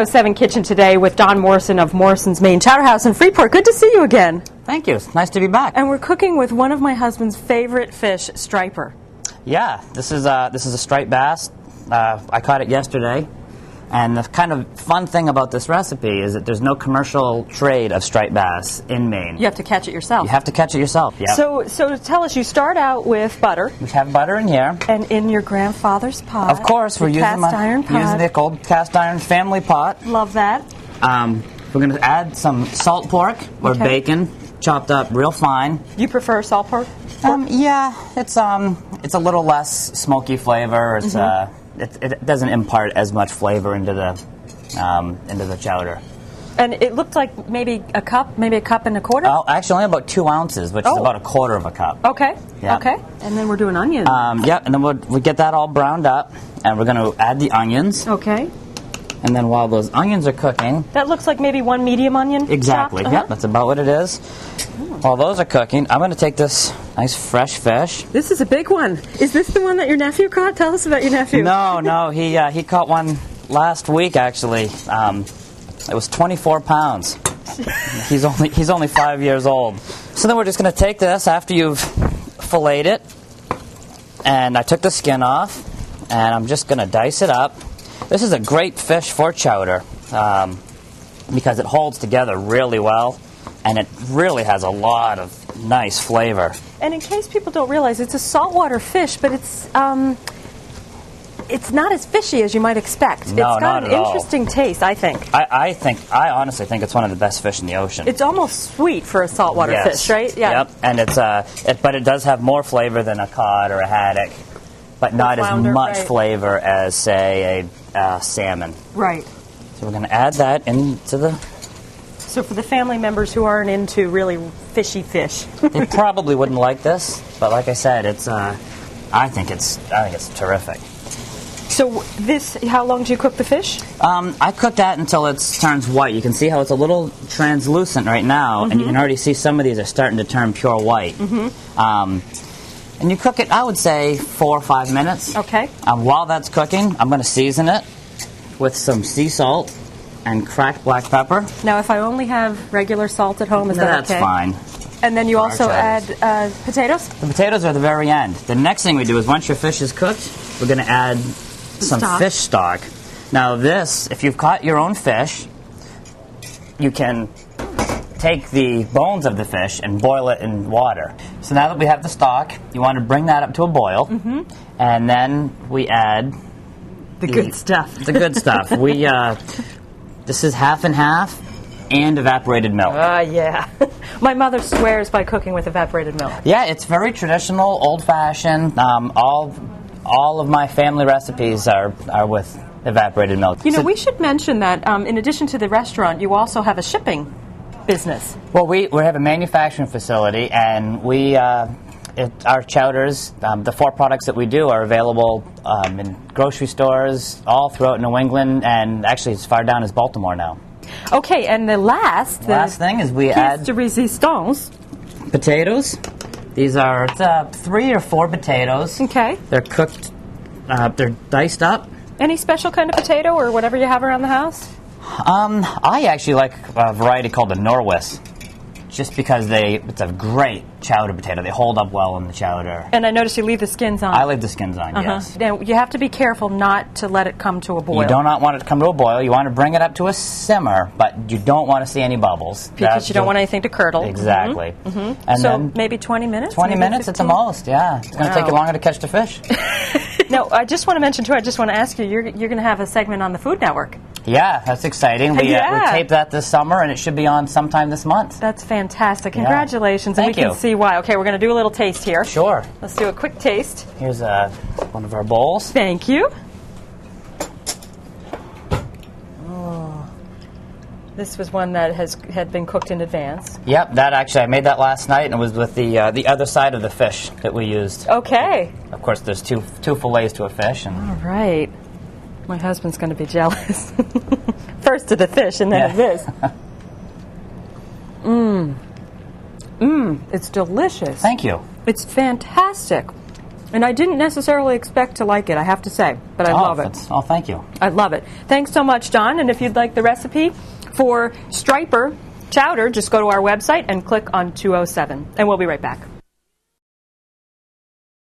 7 Kitchen today with Don Morrison of Morrisons Maine Chowder House in Freeport. Good to see you again. Thank you. It's nice to be back. And we're cooking with one of my husband's favorite fish, striper. Yeah, this is a striped bass. I caught it yesterday. And the kind of fun thing about this recipe is that there's no commercial trade of striped bass in Maine. You have to catch it yourself. You have to catch it yourself, yeah. So tell us, you start out with butter. We have butter in here. And in your grandfather's pot. Of course, we're using the old cast iron family pot. Love that. We're going to add some salt pork or bacon, chopped up real fine. You prefer salt pork? Yeah, it's a little less smoky flavor. It's it doesn't impart as much flavor into the chowder. And it looked like maybe a cup and a quarter? Oh, actually only about 2 ounces, which is about a quarter of a cup. Okay. Yep. Okay. And then we're doing onions. Yep, and then we'll get that all browned up, and we're going to add the onions. Okay. And then while those onions are cooking... That looks like maybe one medium onion. Exactly. Chopped? Yep, that's about what it is. While those are cooking, I'm going to take this nice fresh fish. This is a big one. Is this the one that your nephew caught? Tell us about your nephew. No, he caught one last week, actually. It was 24 pounds. He's only 5 years old. So then we're just going to take this after you've filleted it, and I took the skin off, and I'm just going to dice it up. This is a great fish for chowder because it holds together really well, and it really has a lot of nice flavor. And in case people don't realize, it's a saltwater fish, but it's not as fishy as you might expect. No, it's got an interesting taste, I think. I honestly think it's one of the best fish in the ocean. It's almost sweet for a saltwater fish, right? Yeah. Yep. And but it does have more flavor than a cod or a haddock, but not as much flavor as, say, a salmon. Right. So we're going to add that into the... So for the family members who aren't into really fishy fish, they probably wouldn't like this, but like I said, I think it's terrific. So how long do you cook the fish? I cook that until it turns white. You can see how it's a little translucent right now, and you can already see some of these are starting to turn pure white. And you cook it, I would say, 4 or 5 minutes. Okay. While that's cooking, I'm going to season it with some sea salt and cracked black pepper. Now, if I only have regular salt at home, is that okay? That's fine. And then you also add potatoes? The potatoes are at the very end. The next thing we do is once your fish is cooked, we're going to add some fish stock. Now this, if you've caught your own fish, you can take the bones of the fish and boil it in water. So now that we have the stock, you want to bring that up to a boil, and then we add the good stuff. The good stuff. This is half and half and evaporated milk. Yeah. My mother swears by cooking with evaporated milk. Yeah, it's very traditional, old-fashioned. All of my family recipes are with evaporated milk. You know, we should mention that in addition to the restaurant, you also have a shipping business. Well, we have a manufacturing facility, and our chowders, the 4 products that we do are available in grocery stores all throughout New England, and actually as far down as Baltimore now. Okay, and the last thing is we add de resistance. Potatoes. These are 3 or 4 potatoes. Okay. They're cooked, they're diced up. Any special kind of potato or whatever you have around the house? I actually like a variety called the Norwis, just because it's a great chowder potato. They hold up well in the chowder. And I noticed you leave the skins on. I leave the skins on, yes. Now, you have to be careful not to let it come to a boil. You do not want it to come to a boil. You want to bring it up to a simmer, but you don't want to see any bubbles. Because you don't want anything to curdle. Exactly. And so then maybe 20 minutes? 20 minutes at the most, yeah. It's going to take you longer to catch the fish. Now, I just want to mention, too, I just want to ask you, you're going to have a segment on the Food Network. Yeah, that's exciting. We taped that this summer, and it should be on sometime this month. That's fantastic. Congratulations. Thank and we you. can see why. Okay, we're going to do a little taste here. Sure. Let's do a quick taste. Here's one of our bowls. Thank you. This was one that had been cooked in advance. Yep, I made that last night, and it was with the other side of the fish that we used. Okay. Of course, there's two fillets to a fish. And all right. My husband's going to be jealous. First to the fish, and then of this. It's delicious. Thank you. It's fantastic. And I didn't necessarily expect to like it, I have to say, but I love it. Oh, thank you. I love it. Thanks so much, Don. And if you'd like the recipe for striper chowder, just go to our website and click on 207. And we'll be right back.